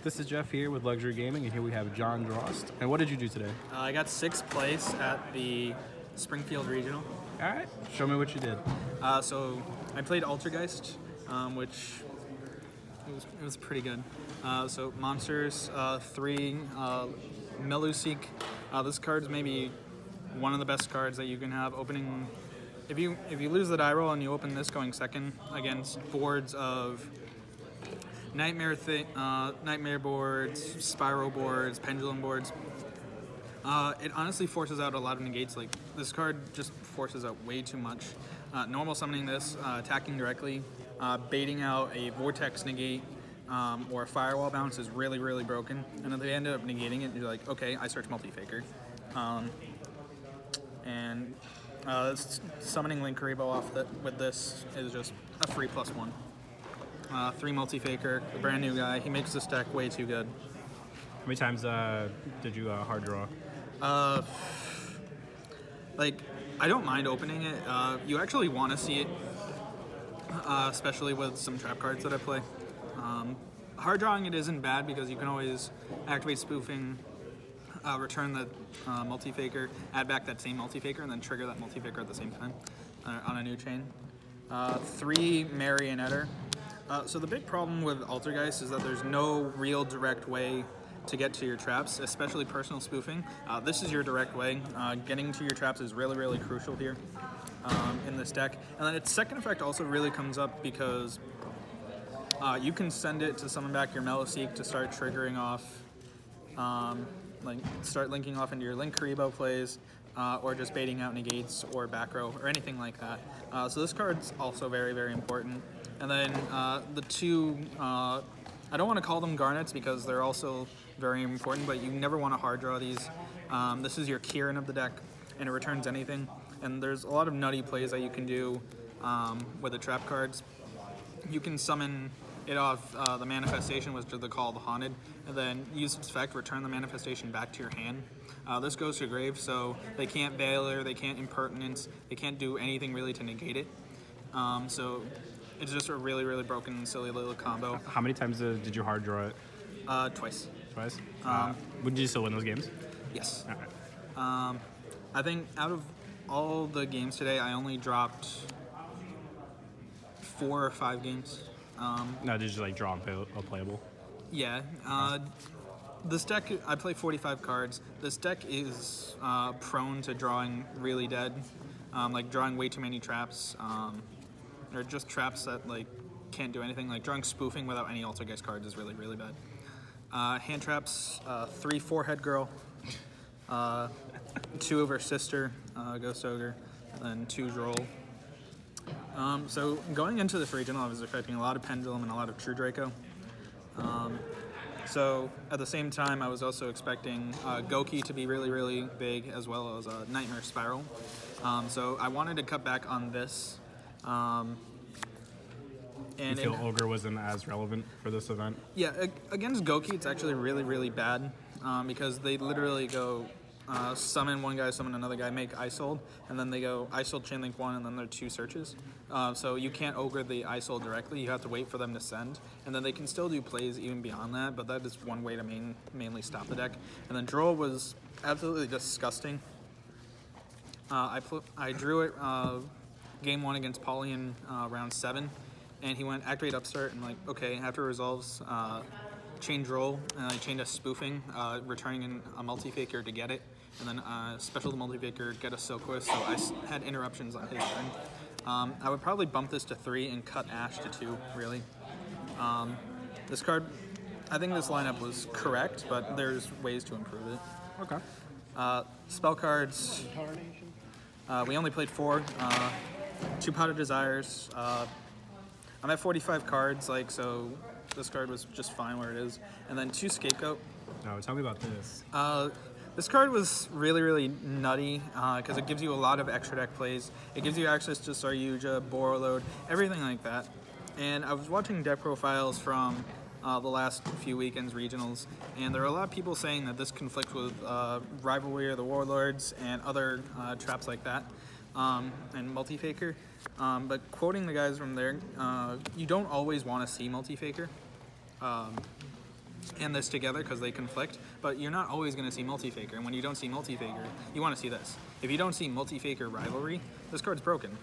This is Jeff here with Luxury Gaming, and here we have John Drost. And what did you do today? I got 6th place at the Springfield Regional. All right, show me what you did. So I played Altergeist, which it was pretty good. So monsters, 3, Melusik. This card is maybe one of the best cards that you can have opening. If you lose the die roll and you open this going second against boards of Nightmare boards, Spiral boards, Pendulum boards, it honestly forces out a lot of negates. Like, this card just forces out way too much. Normal summoning this, attacking directly, baiting out a Vortex negate or a Firewall bounce is really, really broken. And if they end up negating it, you're like, okay, I search Multi-Faker. Summoning Link Karibo off with this is just a free +1. 3 Multi-Faker, a brand new guy. He makes this deck way too good. How many times did you hard draw? Like, I don't mind opening it. You actually want to see it, especially with some trap cards that I play. Hard drawing it isn't bad because you can always activate spoofing, return the Multi-Faker, add back that same Multi-Faker, and then trigger that Multi-Faker at the same time on a new chain. 3 Marionetter. So the big problem with Altergeist is that there's no real direct way to get to your traps, especially personal spoofing. This is your direct way. Getting to your traps is really, really crucial here in this deck. And then its second effect also really comes up because you can send it to summon back your Melusik to start triggering off, like start linking off into your Link Karibo plays, or just baiting out negates or back row or anything like that. So this card's also very, very important. And then the 2, I don't want to call them garnets because they're also very important, but you never want to hard draw these. This is your Kieran of the deck, and it returns anything. And there's a lot of nutty plays that you can do with the trap cards. You can summon it off the manifestation, which is the Call of the Haunted, and then use its effect, return the manifestation back to your hand. This goes to grave, so they can't Bailer, they can't Impertinence, they can't do anything really to negate it. So it's just a really, really broken, silly little combo. How many times did you hard draw it? Twice. Twice? Would you still win those games? Yes. All right. I think out of all the games today, I only dropped 4 or 5 games. No, did you like draw unplayable? Yeah. This deck, I play 45 cards. This deck is prone to drawing really dead, like drawing way too many traps, or just traps that like can't do anything. Like drawing spoofing without any Altergeist cards is really, really bad. Hand traps, 3 Forehead Girl, 2 of her sister, Ghost Ogre, and 2 Droll. So going into this regional, I was expecting a lot of Pendulum and a lot of True Draco. So at the same time, I was also expecting Goki to be really, really big, as well as Nightmare Spiral. So I wanted to cut back on this. You feel Ogre wasn't as relevant for this event? Yeah, against Goki, it's actually really, really bad because they literally go summon one guy, summon another guy, make Isold, and then they go Isold, Chainlink 1, and then there are 2 searches. So you can't Ogre the Isold directly, you have to wait for them to send, and then they can still do plays even beyond that, but that is one way to mainly stop the deck. And then Droll was absolutely disgusting. I drew it game 1 against Paulie in round 7, and he went Activate Upstart, and like, okay, after it resolves, chain Droll, and I chained a spoofing, returning in a Multi-Faker to get it, and then special the Multi-Faker, get a Silkwood, so I had interruptions on his turn. I would probably bump this to 3 and cut Ash to 2, really. This card, I think this lineup was correct, but there's ways to improve it. Okay. Spell cards, we only played 4. 2 Pot of Desires. I'm at 45 cards, like, so this card was just fine where it is. And then 2 Scapegoat. No, tell me about this. This card was really, really nutty because it gives you a lot of extra deck plays. It gives you access to Saryuja, Borreload, everything like that. And I was watching deck profiles from the last few weekends regionals, and there are a lot of people saying that this conflicts with Rivalry of the Warlords and other traps like that, and Multi-Faker. But quoting the guys from there, you don't always want to see Multi-Faker. and this together because they conflict, but you're not always going to see multi-faker, and when you don't see multi-faker, you want to see this. If you don't see multi-faker rivalry, this card's broken.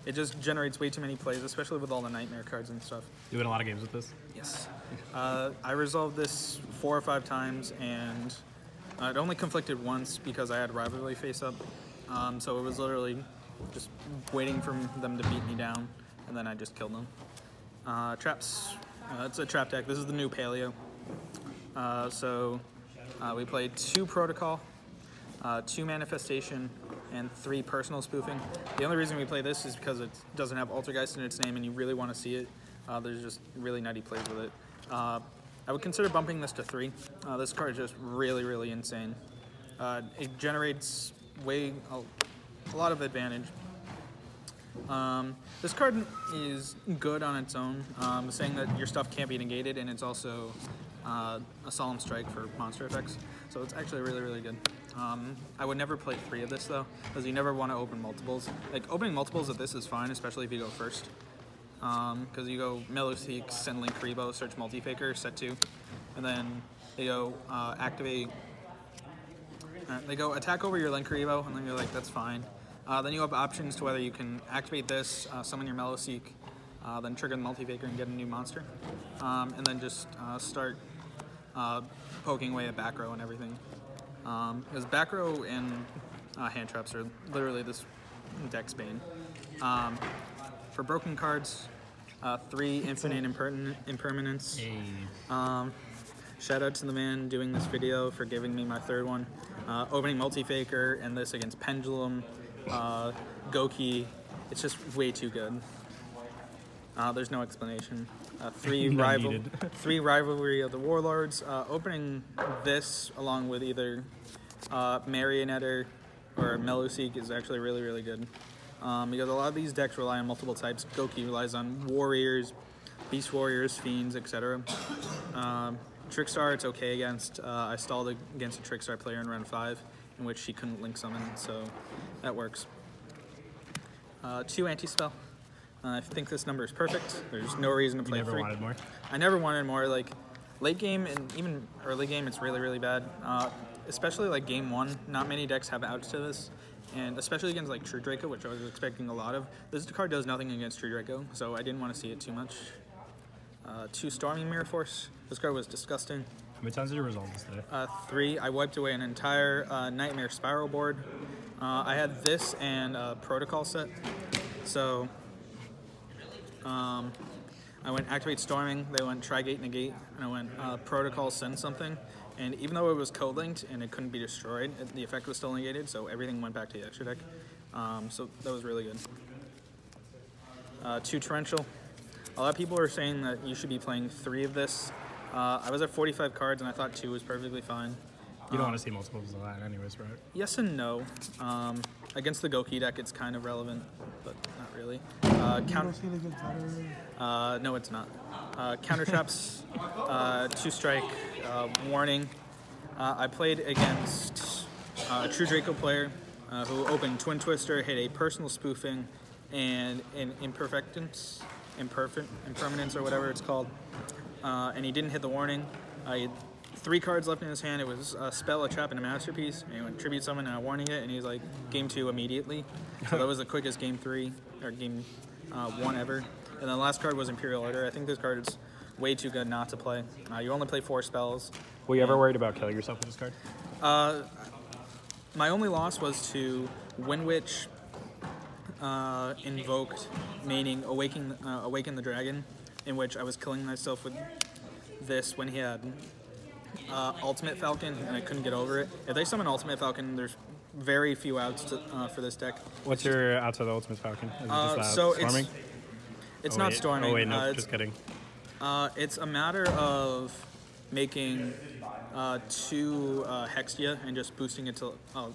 It just generates way too many plays, especially with all the nightmare cards and stuff. You win a lot of games with this? Yes. I resolved this 4 or 5 times, and it only conflicted once because I had rivalry face up. So it was literally just waiting for them to beat me down, and then I just killed them. Traps. It's a trap deck. This is the new Paleo. We played 2 Protocol, 2 Manifestation, and 3 Personal Spoofing. The only reason we play this is because it doesn't have Altergeist in its name and you really want to see it. There's just really nutty plays with it. I would consider bumping this to 3. This card is just really, really insane. It generates a lot of advantage. This card is good on its own, saying that your stuff can't be negated, and it's also a Solemn Strike for monster effects. So it's actually really, really good. I would never play 3 of this though, because you never want to open multiples. Like, opening multiples of this is fine, especially if you go first. Because you go Meloseek, send Link Rebo, search Multi-Faker, set 2, and then they go activate. They go attack over your Link Rebo, and then you're like, that's fine. Then you have options to whether you can activate this, summon your Meloseek, then trigger the Multi-Faker and get a new monster, and then just start poking away at back row and everything. Because back row and hand traps are literally this deck's bane. For broken cards, 3 Infinite Impermanence. Hey. Shout out to the man doing this video for giving me my 3rd one. Opening Multi-Faker and this against Pendulum, Goki. It's just way too good. There's no explanation. 3 Rivalry of the Warlords. Opening this along with either Marionetter or Meloseek is actually really, really good. Because a lot of these decks rely on multiple types. Goki relies on Warriors, Beast Warriors, Fiends, etc. Trickstar, it's okay against. I stalled against a Trickstar player in round 5, in which she couldn't link summon, so that works. 2 Anti-Spell. I think this number is perfect. There's no reason to play 3. You never wanted more? I never wanted more. Like, late game and even early game, it's really, really bad. Especially like game 1, not many decks have outs to this. And especially against like True Draco, which I was expecting a lot of. This card does nothing against True Draco, so I didn't want to see it too much. 2 Storming Mirror Force. This card was disgusting. How many times did you resolve this today? 3. I wiped away an entire Nightmare Spiral board. I had this and a Protocol set. So I went Activate Storming, they went Trigate Negate, and I went Protocol Send Something. And even though it was code-linked and it couldn't be destroyed, the effect was still negated, so everything went back to the extra deck. So that was really good. 2 Torrential. A lot of people are saying that you should be playing 3 of this. I was at 45 cards and I thought 2 was perfectly fine. You don't want to see multiples of that anyways, right? Yes and no. Against the Goki deck, it's kind of relevant, but not really. No, it's not. Counter traps, 2 strike, warning. I played against a True Draco player who opened Twin Twister, hit a Personal Spoofing, and an Impermanence or whatever it's called. And he didn't hit the warning. He had 3 cards left in his hand. It was a spell, a trap, and a masterpiece. And he went Tribute Summon and warning it, and he's like, game 2 immediately. So that was the quickest game 3, or game 1 ever. And then the last card was Imperial Order. I think this card is way too good not to play. You only play 4 spells. Were you ever worried about killing yourself with this card? My only loss was to Windwitch invoked, meaning Awaken the Dragon, in which I was killing myself with this when he had Ultimate Falcon, and I couldn't get over it. If they summon Ultimate Falcon, there's very few outs for this deck. What's your outs of the Ultimate Falcon? Is it just so storming? It's not storming. Oh wait, no, just kidding. It's a matter of making 2 Hextia and just boosting it to so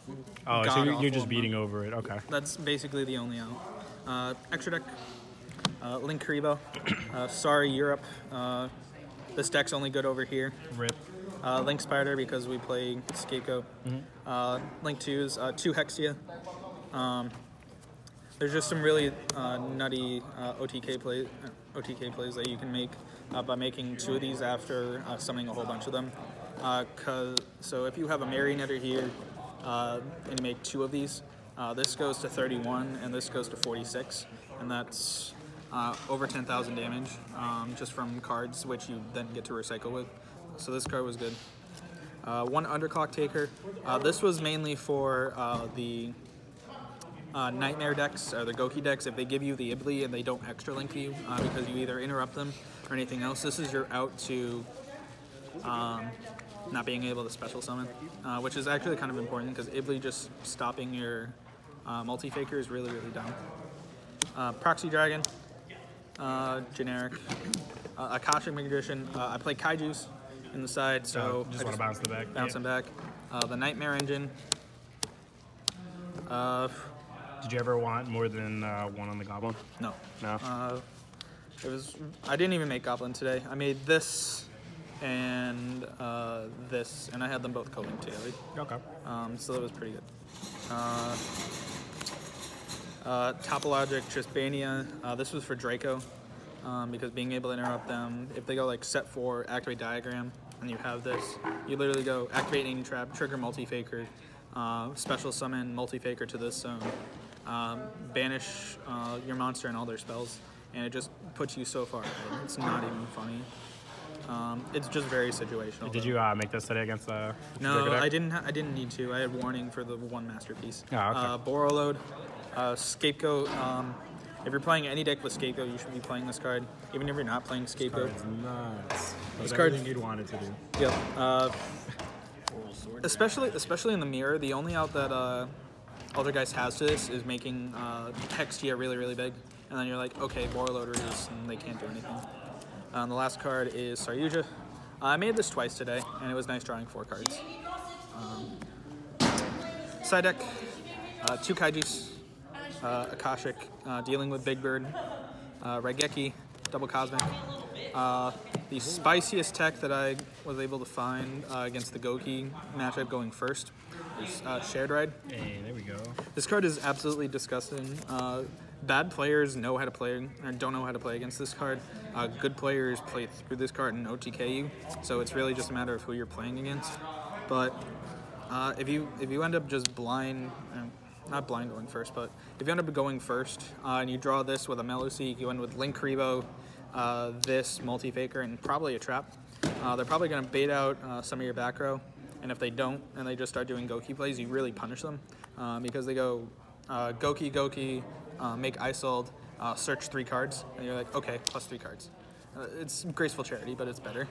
you're just beating over it. Okay. That's basically the only out. Extra deck, Link Rebo. Sorry, Europe. This deck's only good over here. Rip. Link Spider because we play Scapegoat. Link 2s, 2 Hextia. There's just some really nutty OTK plays that you can make. by making 2 of these after summoning a whole bunch of them. So if you have a Marionetter here and you make 2 of these, this goes to 31 and this goes to 46, and that's over 10,000 damage just from cards, which you then get to recycle with. So this card was good. 1 Underclock Taker. This was mainly for the Nightmare decks, or the Goki decks. If they give you the Ibli and they don't extra link you because you either interrupt them or anything else, this is your out to not being able to special summon, which is actually kind of important because Ibli just stopping your multi-faker is really, really dumb. Proxy Dragon, generic. Akashic Magician. I play Kaijus in the side, so just want to bounce the back. Bounce them back. The Nightmare Engine. Did you ever want more than 1 on the Goblin? No. No? I didn't even make Goblin today. I made this and this, and I had them both co-linked together. Okay. So that was pretty good. Topologic Trispania. This was for Draco, because being able to interrupt them, if they go like set 4, activate Diagram, and you have this, you literally go activate any trap, trigger multi-faker, special summon multi-faker to this zone, banish your monster and all their spells, and it just puts you so far ahead. It's not even funny. It's just very situational. Did you make this today against the No, I didn't need to. I had warning for the 1 masterpiece. Oh, okay. Borrowload, Scapegoat. If you're playing any deck with Scapegoat, you should be playing this card. Even if you're not playing Scapegoat. It's nuts. This card, everything you'd want it to do. Yep. Especially in the mirror, the only out that Altergeist has to this is making Hextia really, really big. And then you're like, okay, Borrowload release, and they can't do anything. The last card is Saryuja. I made this twice today, and it was nice drawing 4 cards. Side deck, 2 Kaijus, Akashic, dealing with Big Bird, Raigeki, Double Cosmic. The spiciest tech that I was able to find against the Goki matchup going first is Shared Ride. Hey, there we go. This card is absolutely disgusting. Bad players know how to play, or don't know how to play against this card. Good players play through this card and OTK you, so it's really just a matter of who you're playing against. But if you end up just blind, not blind going first, but if you end up going first and you draw this with a Meluseek, you end with Link Rebo, this multi-faker, and probably a trap. They're probably going to bait out some of your back row, and if they don't and they just start doing Goki plays, you really punish them because they go Goki, make Isold, search 3 cards, and you're like, okay, plus 3 cards. It's graceful charity, but it's better.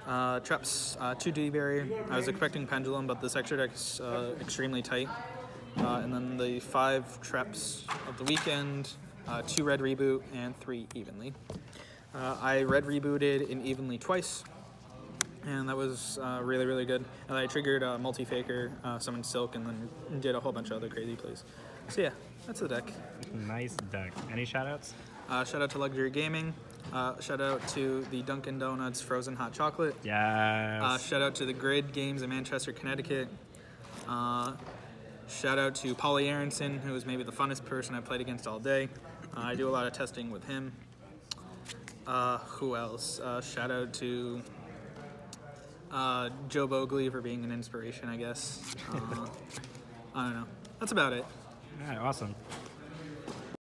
Traps, 2 D barrier. I was expecting Pendulum, but this extra deck's extremely tight. And then the 5 traps of the weekend, 2 red reboot, and 3 evenly. I red rebooted in evenly twice, and that was really, really good. And I triggered multi-faker, summoned Silk, and then did a whole bunch of other crazy plays. So yeah, that's the deck. Nice deck. Any shoutouts? Shout out to Luxury Gaming. Shout out to the Dunkin' Donuts Frozen Hot Chocolate. Yes. Shout out to the Grid Games in Manchester, Connecticut. Shout out to Paulie Aronson, who is maybe the funnest person I've played against all day. I do a lot of testing with him. Who else? Shout out to Joe Bogley for being an inspiration, I guess. I don't know. That's about it. All right, awesome.